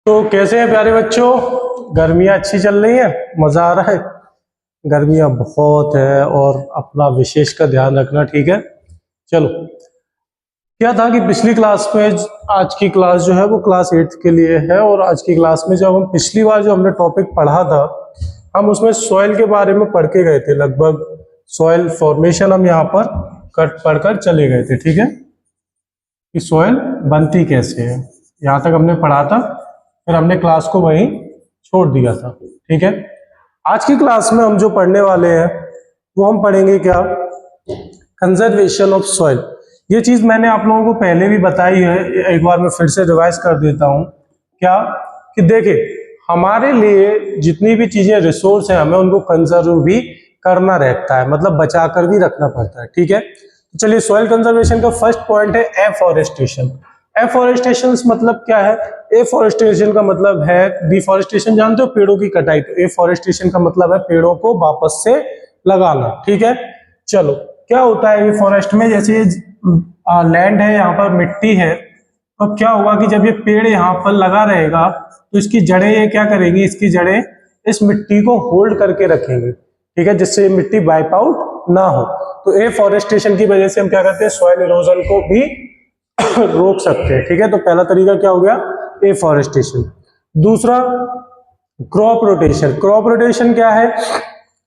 तो कैसे हैं प्यारे बच्चों, गर्मियाँ अच्छी चल रही हैं, मज़ा आ रहा है। गर्मियाँ बहुत है और अपना विशेष का ध्यान रखना, ठीक है। चलो, क्या था कि पिछली क्लास में, आज की क्लास जो है वो क्लास 8 के लिए है, और आज की क्लास में जब हम पिछली बार जो हमने टॉपिक पढ़ा था, हम उसमें सॉइल के बारे में पढ़ के गए थे। लगभग सॉइल फॉर्मेशन हम यहाँ पर पढ़कर चले गए थे, ठीक है, कि सॉइल बनती कैसे है, यहाँ तक हमने पढ़ा था। फिर हमने क्लास को वहीं छोड़ दिया था, ठीक है। आज की क्लास में हम जो पढ़ने वाले हैं वो हम पढ़ेंगे क्या, कंजर्वेशन ऑफ सॉइल। ये चीज मैंने आप लोगों को पहले भी बताई है, एक बार मैं फिर से रिवाइज कर देता हूं। क्या कि देखिए, हमारे लिए जितनी भी चीजें रिसोर्स है, हमें उनको कंजर्व भी करना रहता है, मतलब बचा कर भी रखना पड़ता है, ठीक है। तो चलिए, सॉइल कंजर्वेशन का फर्स्ट पॉइंट है एफॉरेस्टेशन। एफॉरेस्टेशन मतलब क्या है? एफॉरेस्टेशन का मतलब है, डिफॉरेस्टेशन जानते हो, पेड़ों की कटाई। तो एफॉरेस्टेशन का मतलब है पेड़ों को वापस से लगाना, ठीक है। चलो, क्या होता है ये फॉरेस्ट में, जैसे लैंड है, यहाँ पर मिट्टी है, तो क्या होगा कि जब ये पेड़ यहाँ पर लगा रहेगा तो इसकी जड़ें ये क्या करेंगी, इसकी जड़ें इस मिट्टी को होल्ड करके रखेंगी, ठीक है, जिससे ये मिट्टी वाइप आउट ना हो। तो एफॉरेस्टेशन की वजह से हम क्या करते हैं, सॉइल इरोजन को भी रोक सकते हैं, ठीक है। तो पहला तरीका क्या हो गया, एफॉरेस्टेशन। दूसरा, क्रॉप रोटेशन। क्रॉप रोटेशन क्या है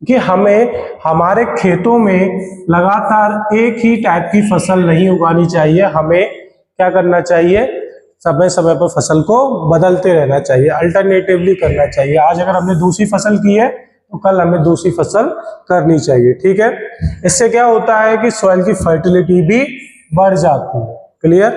कि हमें हमारे खेतों में लगातार एक ही टाइप की फसल नहीं उगानी चाहिए, हमें क्या करना चाहिए, समय समय पर फसल को बदलते रहना चाहिए, अल्टरनेटिवली करना चाहिए। आज अगर हमने दूसरी फसल की है तो कल हमें दूसरी फसल करनी चाहिए, ठीक है। इससे क्या होता है कि सॉइल की फर्टिलिटी भी बढ़ जाती है। क्लियर?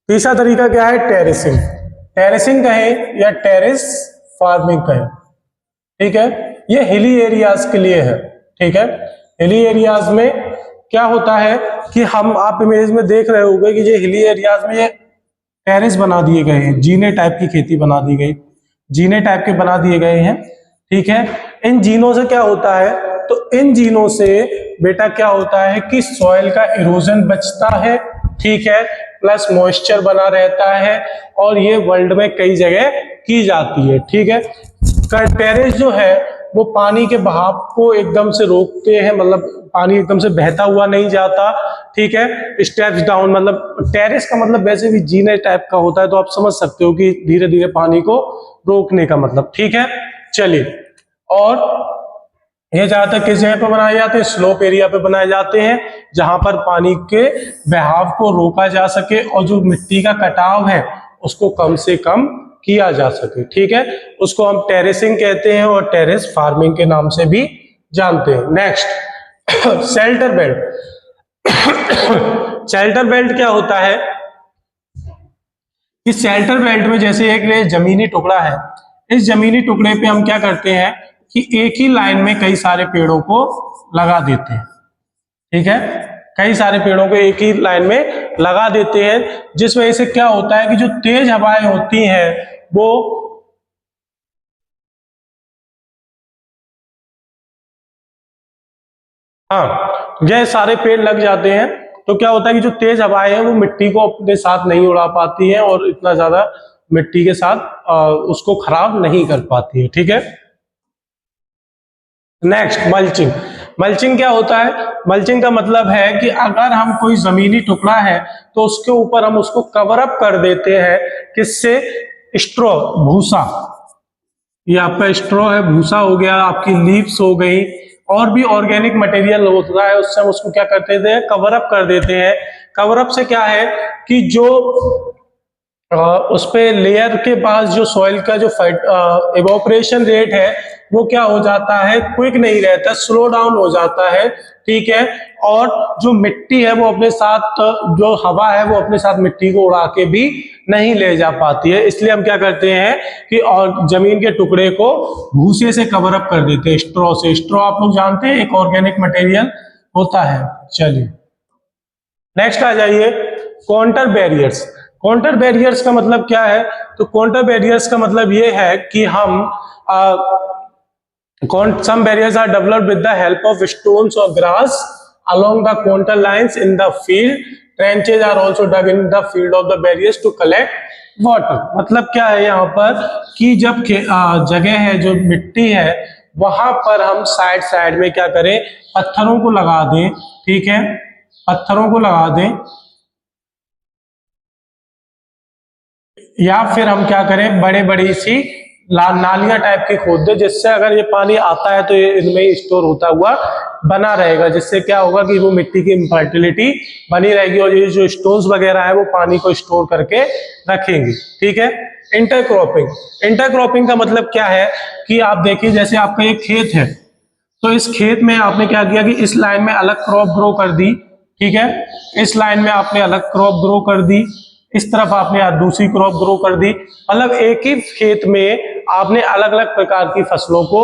तीसरा तरीका क्या है, टेरेसिंग। टेरेसिंग कहें या टेरेस फार्मिंग कहें, ठीक है, ये हिली एरियाज के लिए है, ठीक है। हिली एरियाज में क्या होता है कि आप इमेज में देख रहे होंगे कि ये हिली एरियाज में ये टेरेस बना दिए गए हैं, जीने टाइप की खेती बना दी गई, जीने टाइप के बना दिए गए हैं, ठीक है। इन जीनों से क्या होता है, तो इन जीनों से बेटा क्या होता है कि सॉइल का इरोजन बचता है, ठीक है, प्लस मॉइस्चर बना रहता है, और ये वर्ल्ड में कई जगह की जाती है, ठीक है। टेरेस जो है वो पानी के बहाव को एकदम से रोकते हैं, मतलब पानी एकदम से बहता हुआ नहीं जाता, ठीक है। स्टेप्स डाउन, मतलब टेरेस का मतलब वैसे भी जीने टाइप का होता है, तो आप समझ सकते हो कि धीरे धीरे पानी को रोकने का मतलब, ठीक है। चलिए, और ये ज्यादातर किस जगह पर बनाए जाते हैं, स्लोप एरिया पे बनाए जाते हैं, जहां पर पानी के बहाव को रोका जा सके और जो मिट्टी का कटाव है उसको कम से कम किया जा सके, ठीक है। उसको हम टेरेसिंग कहते हैं और टेरेस फार्मिंग के नाम से भी जानते हैं। Next, shelter belt. Shelter belt क्या होता है, इस शेल्टर बेल्ट में जैसे एक जमीनी टुकड़ा है, इस जमीनी टुकड़े पे हम क्या करते हैं कि एक ही लाइन में कई सारे पेड़ों को लगा देते हैं, ठीक है, कई सारे पेड़ों को एक ही लाइन में लगा देते हैं, जिस वजह से क्या होता है कि जो तेज हवाएं होती हैं वो ये सारे पेड़ लग जाते हैं, तो क्या होता है कि जो तेज हवाएं हैं वो मिट्टी को अपने साथ नहीं उड़ा पाती है और इतना ज्यादा मिट्टी के साथ उसको खराब नहीं कर पाती है, ठीक है। Next, mulching. मल्चिंग क्या होता है, मल्चिंग का मतलब है कि अगर हम कोई जमीनी टुकड़ा है तो उसके ऊपर हम उसको कवर अप कर देते हैं, किससे, स्ट्रॉ, भूसा, ये आपका स्ट्रॉ है, भूसा हो गया, आपकी लीव्स हो गई, और भी ऑर्गेनिक मटेरियल होता है, उससे हम उसको क्या करते थे, कवर अप कर देते हैं। कवर अप से क्या है कि जो उस पे लेयर के पास जो सॉइल का जो इवोपरेशन रेट है वो क्या हो जाता है, क्विक नहीं रहता, स्लो डाउन हो जाता है, ठीक है। और जो मिट्टी है वो अपने साथ, जो हवा है वो अपने साथ मिट्टी को उड़ा के भी नहीं ले जा पाती है, इसलिए हम क्या करते हैं कि और जमीन के टुकड़े को भूसे से कवर अप कर देते हैं, स्ट्रॉ से। स्ट्रॉ आप लोग जानते हैं, एक ऑर्गेनिक मटेरियल होता है। चलिए, नेक्स्ट आ जाइए, काउंटर बैरियर्स। काउंटर बैरियर्स का मतलब क्या है, तो काउंटर बैरियर्स का मतलब ये है कि हम some barriers are developed with the help of stones or grass along the counter lines in the field trenches are also dug in the field of the barriers to collect water. मतलब क्या है यहाँ पर कि जब जगह है जो मिट्टी है वहां पर हम साइड साइड में क्या करें, पत्थरों को लगा दें, ठीक है, पत्थरों को लगा दें, या फिर हम क्या करें बड़े बड़ी सी नालियां टाइप की खोद दे, जिससे अगर ये पानी आता है तो ये इनमें स्टोर होता हुआ बना रहेगा, जिससे क्या होगा कि वो मिट्टी की फर्टिलिटी बनी रहेगी और ये जो स्टोन्स वगैरह है वो पानी को स्टोर करके रखेंगे, ठीक है। इंटरक्रॉपिंग, इंटरक्रॉपिंग का मतलब क्या है कि आप देखिए जैसे आपका एक खेत है, तो इस खेत में आपने क्या किया कि इस लाइन में अलग क्रॉप ग्रो कर दी, ठीक है, इस लाइन में आपने अलग क्रॉप ग्रो कर दी, इस तरफ आपने दूसरी क्रॉप ग्रो कर दी, मतलब एक ही खेत में आपने अलग अलग प्रकार की फसलों को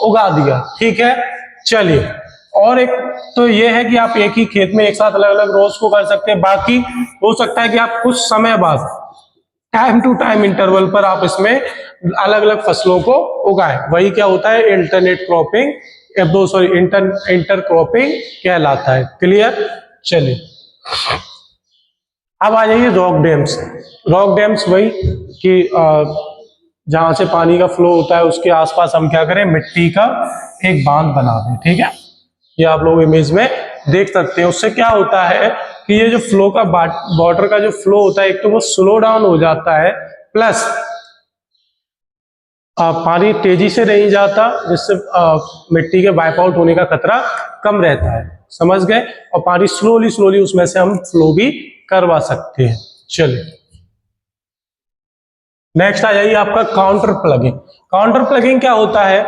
उगा दिया, ठीक है। चलिए, और एक तो ये है कि आप एक ही खेत में एक साथ अलग अलग रोज को कर सकते हैं, बाकी हो सकता है कि आप कुछ समय बाद टाइम टू टाइम इंटरवल पर आप इसमें अलग अलग फसलों को उगाएं, वही क्या होता है इंटरनेट क्रॉपिंग, इंटर क्रॉपिंग कहलाता है। क्लियर। चलिए अब आ जाइए रॉक डैम्स। रॉक डैम्स वही कि जहां से पानी का फ्लो होता है उसके आसपास हम क्या करें, मिट्टी का एक बांध बना दें, ठीक है। ये आप लोग इमेज में देख सकते हैं। उससे क्या होता है कि ये जो फ्लो का वाटर का जो फ्लो होता है एक तो वो स्लो डाउन हो जाता है, प्लस पानी तेजी से नहीं जाता, जिससे मिट्टी के वाइप आउट होने का खतरा कम रहता है, समझ गए। और पानी स्लोली स्लोली उसमें से हम फ्लो भी करवा सकते हैं। चलिए नेक्स्ट आ जाइए आपका काउंटर प्लगिंग। काउंटर प्लगिंग क्या होता है,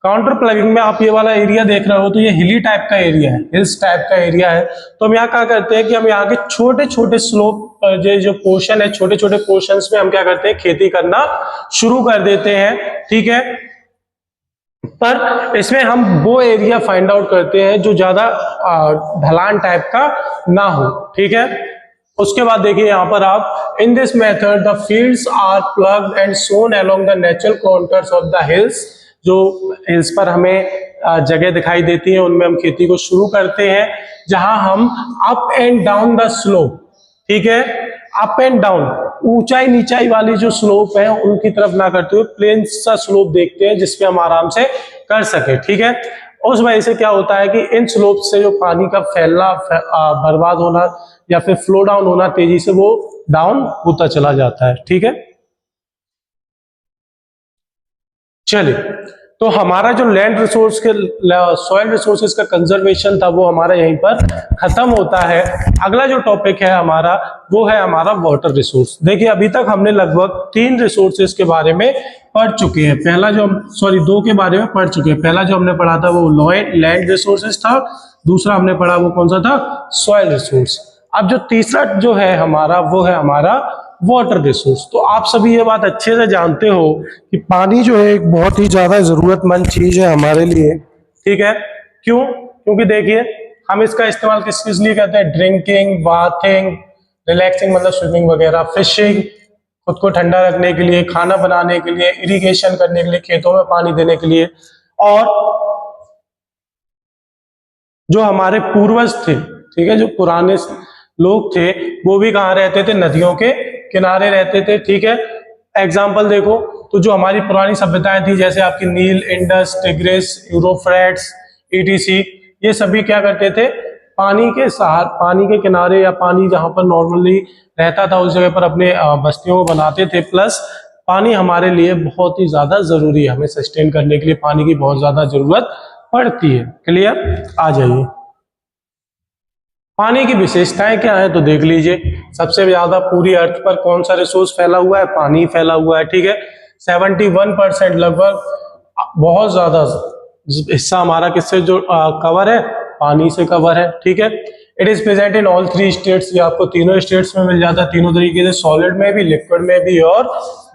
काउंटर प्लगिंग में आप ये वाला एरिया देख रहे हो तो ये हिली टाइप का एरिया है, हिल्स टाइप का एरिया है, तो हम यहाँ क्या करते हैं कि हम यहाँ के छोटे छोटे स्लोप जो पोर्शन है, छोटे छोटे पोर्शंस में हम क्या करते हैं खेती करना शुरू कर देते हैं, ठीक है। पर इसमें हम वो एरिया फाइंड आउट करते हैं जो ज्यादा ढलान टाइप का ना हो, ठीक है। उसके बाद देखिए यहाँ पर आप in this method the fields are plugged and sown along the natural contours of the hills. जो हिल्स पर हमें जगह दिखाई देती है उनमें हम खेती को शुरू करते हैं, जहां हम up and down the slope, ठीक है, अप एंड डाउन ऊंचाई नीचाई वाली जो स्लोप है उनकी तरफ ना करते हुए प्लेन सा स्लोप देखते हैं जिसपे हम आराम से कर सके, ठीक है। उस वजह से क्या होता है कि इन स्लोप से जो पानी का फैलना बर्बाद होना या फिर फ्लो डाउन होना तेजी से वो डाउन होता चला जाता है, ठीक है। चलिए तो हमारा जो लैंड रिसोर्स के सॉइल रिसोर्सेज का कंजर्वेशन था वो हमारा यहीं पर खत्म होता है। अगला जो टॉपिक है हमारा वो है हमारा वाटर रिसोर्स। देखिए अभी तक हमने लगभग 3 रिसोर्सेज के बारे में पढ़ चुके हैं। पहला जो हम 2 के बारे में पढ़ चुके हैं। पहला जो हमने पढ़ा था वो लैंड रिसोर्सेज था, दूसरा हमने पढ़ा वो कौन सा था, सॉइल रिसोर्स। अब जो तीसरा जो है हमारा वो है हमारा वाटर रिसोर्स। तो आप सभी ये बात अच्छे से जानते हो कि पानी जो है एक बहुत ही ज्यादा जरूरतमंद चीज है हमारे लिए, ठीक है। क्यों? क्योंकि देखिए हम इसका इस्तेमाल किस लिए करते हैं, ड्रिंकिंग, बाथिंग, रिलैक्सिंग मतलब स्विमिंग वगैरह, फिशिंग, खुद को ठंडा रखने के लिए, खाना बनाने के लिए, इरिगेशन करने के लिए, खेतों में पानी देने के लिए। और जो हमारे पूर्वज थे, ठीक है, जो पुराने लोग थे वो भी कहाँ रहते थे, नदियों के किनारे रहते थे, ठीक है। एग्जाम्पल देखो तो जो हमारी पुरानी सभ्यताएं थी जैसे आपकी नील, इंडस, टिग्रिस, यूरोफ्रेट्स, ईटीसी, ये सभी क्या करते थे, पानी के किनारे या पानी जहां पर नॉर्मली रहता था उस जगह पर अपने बस्तियों को बनाते थे। प्लस पानी हमारे लिए बहुत ही ज्यादा जरूरी है, हमें सस्टेन करने के लिए पानी की बहुत ज्यादा जरूरत पड़ती है। क्लियर? आ जाइए पानी की विशेषताएं क्या है तो देख लीजिए। सबसे ज्यादा पूरी अर्थ पर कौन सा रिसोर्स फैला हुआ है, पानी फैला हुआ है, ठीक है। 71% लगभग, बहुत ज्यादा हिस्सा हमारा किससे जो कवर है, पानी से कवर है, ठीक है। It is present in all 3 states, ये आपको तीनों स्टेट्स में मिल जाता है, तीनों तरीके से, सॉलिड में भी, लिक्विड में भी और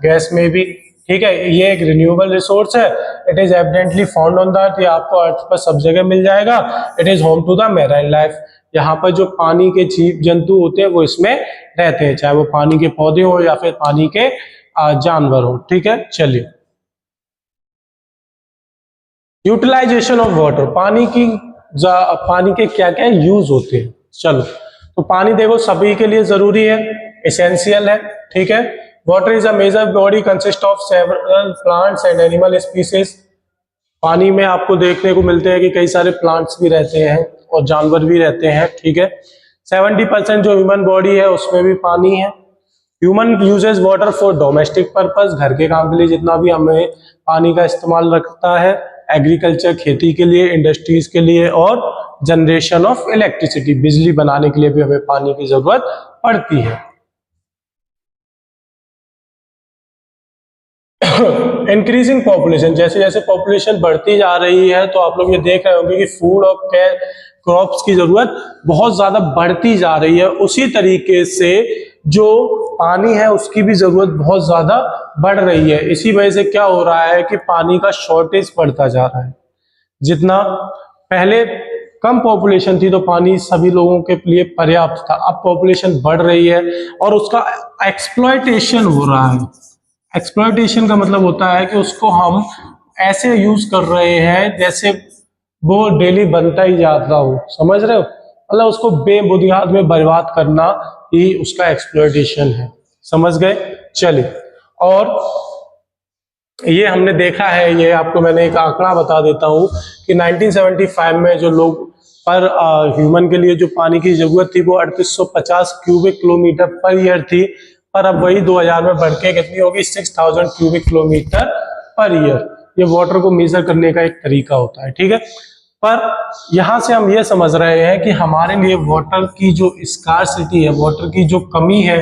गैस में भी, ठीक है। ये एक रिन्यूएबल रिसोर्स है। It is evidently found on the earth, ये आपको अर्थ पर सब जगह मिल जाएगा। It is home to the marine life, यहाँ पर जो पानी के जीव जंतु होते हैं वो इसमें रहते हैं, चाहे वो पानी के पौधे हो या फिर पानी के जानवर हो, ठीक है। चलिए यूटिलाइजेशन ऑफ वाटर, पानी के क्या क्या यूज होते हैं। चलो तो पानी देखो सभी के लिए जरूरी है, एसेंशियल है, ठीक है। Water is a major body consist of several plants and animal species. पानी में आपको देखने को मिलते हैं कि कई सारे प्लांट्स भी रहते हैं और जानवर भी रहते हैं, ठीक है। 70% जो ह्यूमन बॉडी है उसमें भी पानी है। Human uses water for domestic purpose, घर के काम के लिए जितना भी हमें पानी का इस्तेमाल रखता है, एग्रीकल्चर खेती के लिए, इंडस्ट्रीज के लिए, और जनरेशन ऑफ इलेक्ट्रिसिटी बिजली बनाने के लिए भी हमें पानी की जरूरत पड़ती है। इंक्रीजिंग पॉपुलेशन, जैसे जैसे पॉपुलेशन बढ़ती जा रही है तो आप लोग ये देख रहे होंगे कि फूड और क्रॉप्स की जरूरत बहुत ज्यादा बढ़ती जा रही है। उसी तरीके से जो पानी है उसकी भी जरूरत बहुत ज्यादा बढ़ रही है। इसी वजह से क्या हो रहा है कि पानी का शॉर्टेज बढ़ता जा रहा है। जितना पहले कम पॉपुलेशन थी तो पानी सभी लोगों के लिए पर्याप्त था, अब पॉपुलेशन बढ़ रही है और उसका एक्सप्लॉयटेशन हो रहा है। एक्सप्लॉयटेशन का मतलब होता है कि उसको हम ऐसे यूज कर रहे हैं जैसे वो डेली बनता ही जाता हो, समझ रहे हो, मतलब उसको बेबुनियाद में बर्बाद करना ही उसका एक्सप्लॉयटेशन है, समझ गए। चलिए, और ये हमने देखा है, ये आपको मैंने एक आंकड़ा बता देता हूं कि 1975 में जो लोग पर ह्यूमन के लिए जो पानी की जरूरत थी वो 3850 क्यूबिक किलोमीटर पर ईयर थी, पर अब वही 2000 में बढ़ के कितनी होगी, 6000 क्यूबिक किलोमीटर पर ईयर। ये वाटर को मेजर करने का एक तरीका होता है, ठीक है। पर यहां से हम ये समझ रहे हैं कि हमारे लिए वाटर की जो स्कार्सिटी है, वाटर की जो कमी है,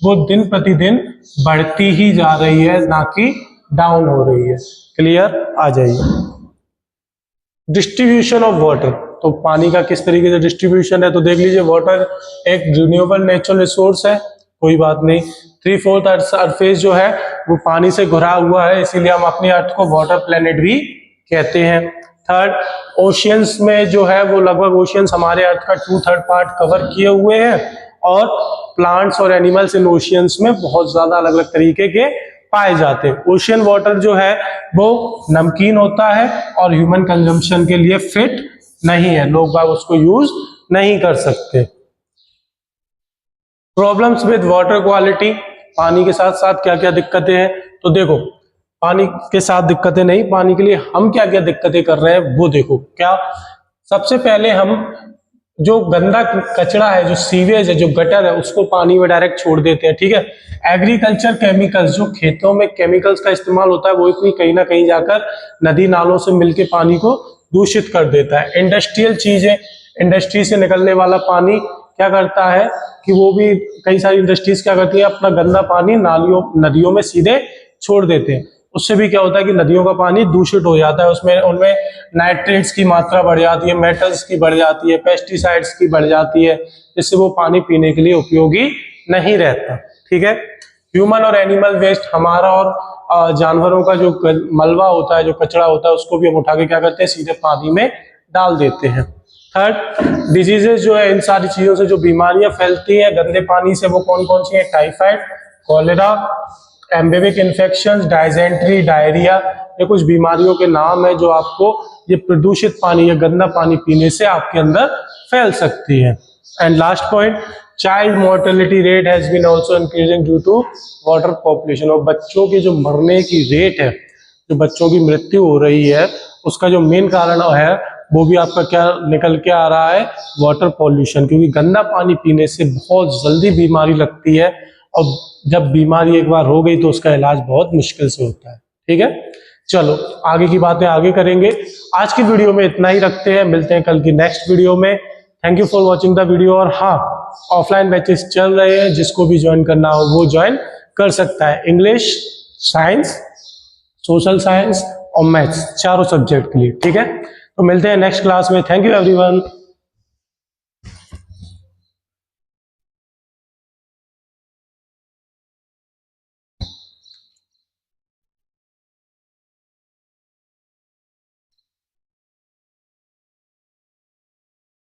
वो दिन प्रतिदिन बढ़ती ही जा रही है, ना कि डाउन हो रही है। क्लियर, आ जाइए। डिस्ट्रीब्यूशन ऑफ वाटर, तो पानी का किस तरीके से डिस्ट्रीब्यूशन है, तो देख लीजिए। वाटर एक रिन्यूएबल नेचुरल रिसोर्स है, कोई बात नहीं। 3/4 अर्थ सरफेस जो है वो पानी से घुरा हुआ है, इसीलिए हम अपनी अर्थ को वाटर प्लेनेट भी कहते हैं। थर्ड, ओशियंस में जो है वो लगभग ओशियंस हमारे अर्थ का 2/3 पार्ट कवर किए हुए हैं, और प्लांट्स और एनिमल्स इन ओशियंस में बहुत ज्यादा अलग अलग तरीके के पाए जाते हैं। ओशियन वाटर जो है वो नमकीन होता है और ह्यूमन कंजम्पशन के लिए फिट नहीं है, लोग बाग उसको यूज नहीं कर सकते। प्रॉब्लम्स विद वाटर क्वालिटी, पानी के साथ साथ क्या क्या दिक्कतें हैं, तो देखो पानी के साथ दिक्कतें नहीं, पानी के लिए हम क्या क्या दिक्कतें कर रहे हैं वो देखो। क्या, सबसे पहले हम जो गंदा कचरा है, जो सीवेज है, जो गटर है, उसको पानी में डायरेक्ट छोड़ देते हैं, ठीक है। एग्रीकल्चर केमिकल्स, जो खेतों में केमिकल्स का इस्तेमाल होता है वो भी कहीं ना कहीं जाकर नदी नालों से मिलके पानी को दूषित कर देता है। इंडस्ट्रियल चीजें, इंडस्ट्री से निकलने वाला पानी क्या करता है कि वो भी, कई सारी इंडस्ट्रीज क्या करती है, अपना गंदा पानी नालियों नदियों में सीधे छोड़ देते हैं। उससे भी क्या होता है कि नदियों का पानी दूषित हो जाता है, उसमें उनमें नाइट्रेट्स की मात्रा बढ़ जाती है, मेटल्स की बढ़ जाती है, पेस्टिसाइड्स की बढ़ जाती है, जिससे वो पानी पीने के लिए उपयोगी नहीं रहता, ठीक है। ह्यूमन और एनिमल वेस्ट, हमारा और जानवरों का जो मलबा होता है, जो कचरा होता है, उसको भी हम उठा के क्या करते हैं, सीधे पानी में डाल देते हैं। थर्ड, डिजीजेस जो है, इन सारी चीजों से जो बीमारियां फैलती हैं गंदे पानी से, वो कौन कौन सी है, टाइफाइड, कॉलेरा, एम्बेबिक इन्फेक्शन, डायजेंट्री, डायरिया, ये कुछ बीमारियों के नाम है जो आपको ये प्रदूषित पानी या गंदा पानी पीने से आपके अंदर फैल सकती है। And last point, child mortality rate has been also increasing due to water population, और बच्चों की जो मरने की रेट है, जो बच्चों की मृत्यु हो रही है, उसका जो मेन कारण है वो भी आपका क्या निकल के आ रहा है, वाटर पॉल्यूशन। क्योंकि गंदा पानी पीने से बहुत जल्दी बीमारी लगती है, और जब बीमारी एक बार हो गई तो उसका इलाज बहुत मुश्किल से होता है, ठीक है। चलो आगे की बातें आगे करेंगे, आज की वीडियो में इतना ही रखते हैं, मिलते हैं कल की नेक्स्ट वीडियो में। Thank you for watching the video. और हाँ, ऑफलाइन बैचेस चल रहे हैं, जिसको भी ज्वाइन करना हो वो ज्वाइन कर सकता है, इंग्लिश, साइंस, सोशल साइंस और मैथ्स, चारों सब्जेक्ट के लिए, ठीक है। तो मिलते हैं नेक्स्ट क्लास में। Thank you everyone.